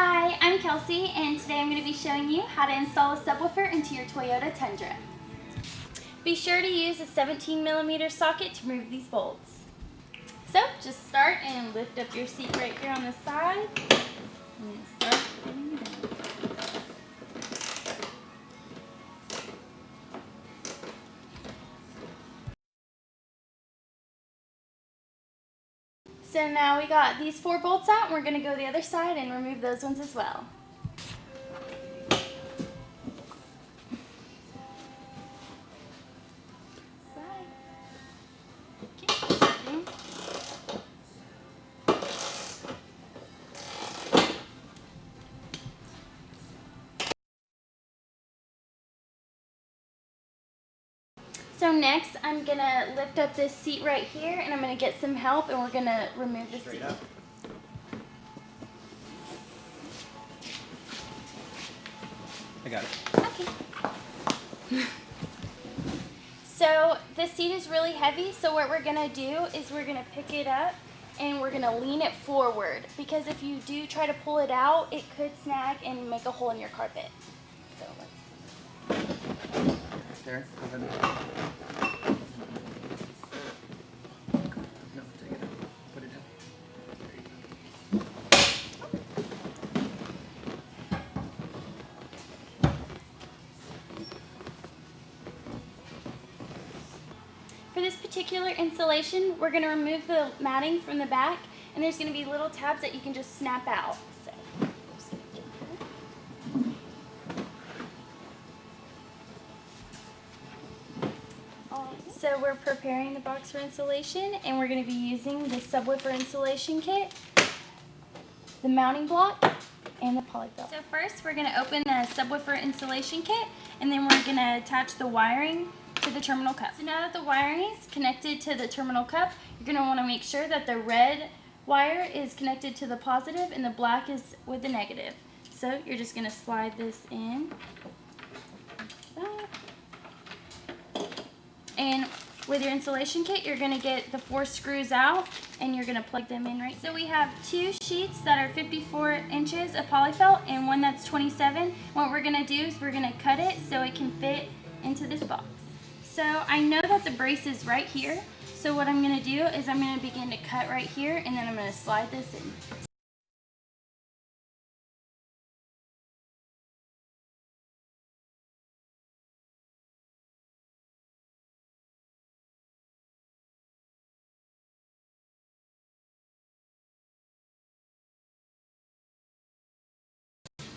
Hi, I'm Kelsey, and today I'm going to be showing you how to install a subwoofer into your Toyota Tundra. Be sure to use a 17mm socket to remove these bolts. So just start and lift up your seat right here on the side and start getting down. So now we got these 4 bolts out, and we're going to go the other side and remove those ones as well. So next, I'm going to lift up this seat right here, and I'm going to get some help, and we're going to remove the seat. Up. I got it. Okay. So the seat is really heavy, so what we're going to do is we're going to pick it up, and we're going to lean it forward, because if you do try to pull it out, it could snag and make a hole in your carpet. So let's... There, go ahead. No, take it out. Put it down. There you go. For this particular installation, we're going to remove the matting from the back, and there's going to be little tabs that you can just snap out. So, just gonna get that. So we're preparing the box for installation, and we're going to be using the subwoofer installation kit, the mounting block, and the poly belt. So first, we're going to open the subwoofer installation kit, and then we're going to attach the wiring to the terminal cup. So now that the wiring is connected to the terminal cup, you're going to want to make sure that the red wire is connected to the positive and the black is with the negative. So you're just going to slide this in like that. And with your installation kit, you're going to get the 4 screws out and you're going to plug them in right. So we have 2 sheets that are 54 inches of polyfelt and one that's 27. What we're going to do is we're going to cut it so it can fit into this box. So I know that the brace is right here, so what I'm going to do is I'm going to begin to cut right here, and then I'm going to slide this in.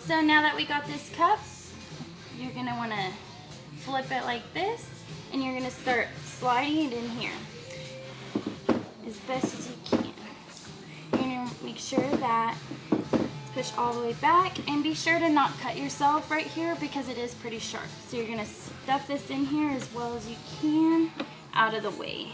So now that we got this cup, you're going to want to flip it like this, and you're going to start sliding it in here as best as you can. You're going to make sure that it's pushed all the way back, and be sure to not cut yourself right here because it is pretty sharp. So you're going to stuff this in here as well as you can out of the way.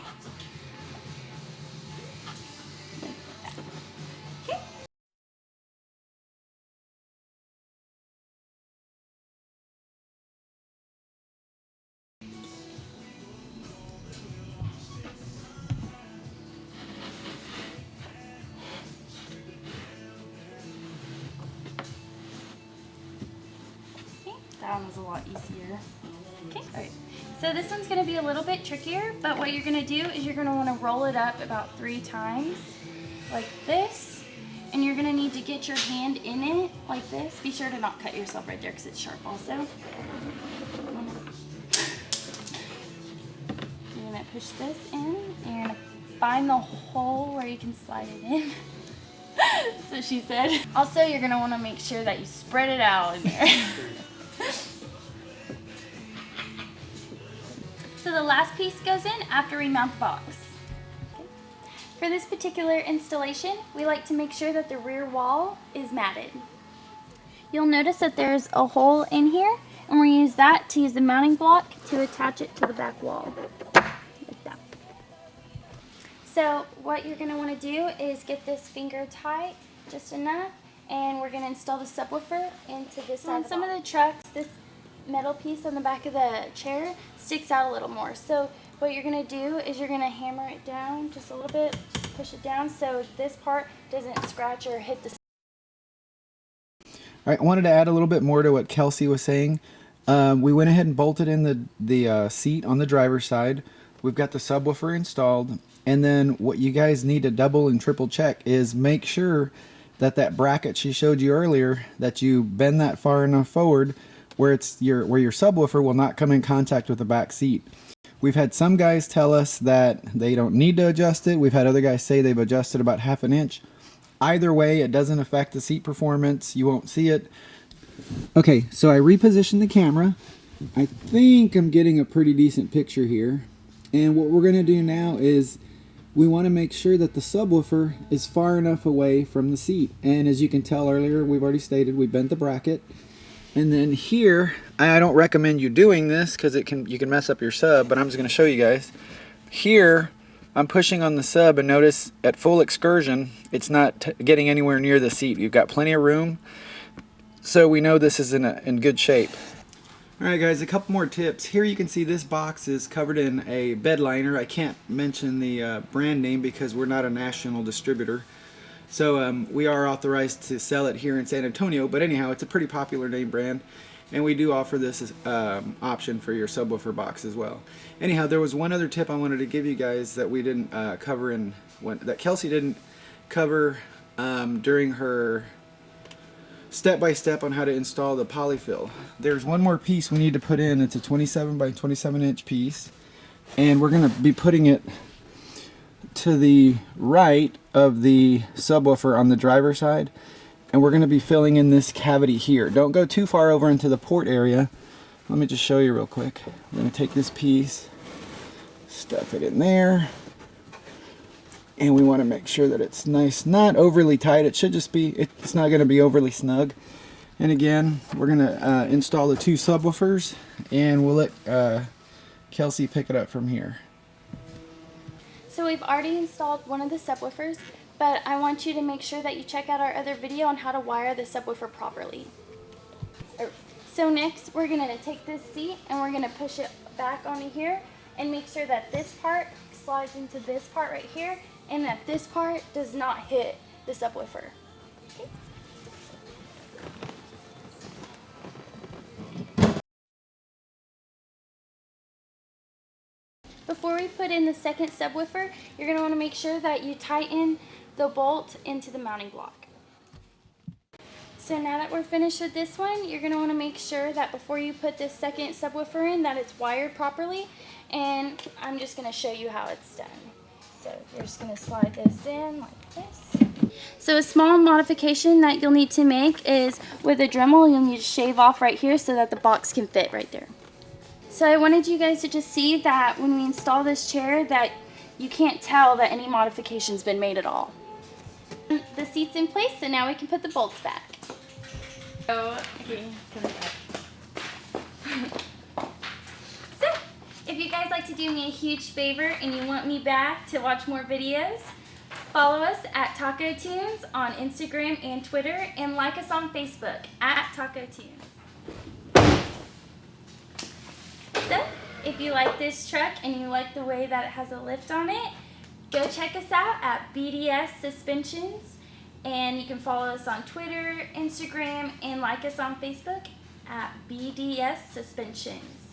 That one was a lot easier. Okay, all right. So this one's going to be a little bit trickier, but what you're going to do is you're going to want to roll it up about 3 times, like this, and you're going to need to get your hand in it, like this. Be sure to not cut yourself right there because it's sharp also. You're going to push this in, and you're going to find the hole where you can slide it in. So she said. Also, you're going to want to make sure that you spread it out in there. So the last piece goes in after we mount the box. Okay. For this particular installation, we like to make sure that the rear wall is matted. You'll notice that there's a hole in here, and we're going to use that to use the mounting block to attach it to the back wall. Like that. So what you're going to want to do is get this finger tight, just enough, and we're going to install the subwoofer into this side. On some of the trucks, this metal piece on the back of the chair sticks out a little more. So what you're going to do is you're going to hammer it down just a little bit, just push it down so this part doesn't scratch or hit the. right, I wanted to add a little bit more to what Kelsie was saying. We went ahead and bolted in the seat on the driver's side. We've got the subwoofer installed, and then what you guys need to double and triple check is make sure that that bracket she showed you earlier, that you bend that far enough forward where your subwoofer will not come in contact with the back seat. We've had some guys tell us that they don't need to adjust it. We've had other guys say they've adjusted about 1/2 inch. Either way, it doesn't affect the seat performance. You won't see it. Okay, so I repositioned the camera. I think I'm getting a pretty decent picture here. And what we're going to do now is we want to make sure that the subwoofer is far enough away from the seat. And as you can tell earlier, we've already stated we bent the bracket. And then here, I don't recommend you doing this because you can mess up your sub, but I'm just going to show you guys. Here, I'm pushing on the sub, and notice at full excursion, it's not getting anywhere near the seat. You've got plenty of room, so we know this is in good shape. Alright guys, a couple more tips. Here you can see this box is covered in a bed liner. I can't mention the brand name because we're not a national distributor. So we are authorized to sell it here in San Antonio, but anyhow, it's a pretty popular name brand, and we do offer this as option for your subwoofer box as well. Anyhow, there was one other tip I wanted to give you guys that we didn't cover that Kelsie didn't cover during her step-by-step on how to install the polyfill. There's one more piece we need to put in. It's a 27 by 27 inch piece, and we're going to be putting it to the right of the subwoofer on the driver's side, and we're going to be filling in this cavity here. Don't go too far over into the port area. Let me just show you real quick. We're going to take this piece, stuff it in there, and we want to make sure that it's nice, not overly tight. It should just be, it's not going to be overly snug. And again, we're going to install the 2 subwoofers, and we'll let Kelsie pick it up from here. So we've already installed one of the subwoofers, but I want you to make sure that you check out our other video on how to wire the subwoofer properly. So next, we're going to take this seat and we're going to push it back onto here and make sure that this part slides into this part right here, and that this part does not hit the subwoofer. Okay. Before we put in the second subwoofer, you're going to want to make sure that you tighten the bolt into the mounting block. So now that we're finished with this one, you're going to want to make sure that before you put this second subwoofer in, that it's wired properly, and I'm just going to show you how it's done. So you're just going to slide this in like this. So a small modification that you'll need to make is with a Dremel, you'll need to shave off right here so that the box can fit right there. So I wanted you guys to just see that when we install this chair that you can't tell that any modification's been made at all. The seat's in place, so now we can put the bolts back. So, if you guys like to do me a huge favor and you want me back to watch more videos, follow us at Taco Tunes on Instagram and Twitter, and like us on Facebook at Taco Tunes. So, if you like this truck and you like the way that it has a lift on it, go check us out at BDS Suspensions, and you can follow us on Twitter, Instagram, and like us on Facebook at BDS Suspensions.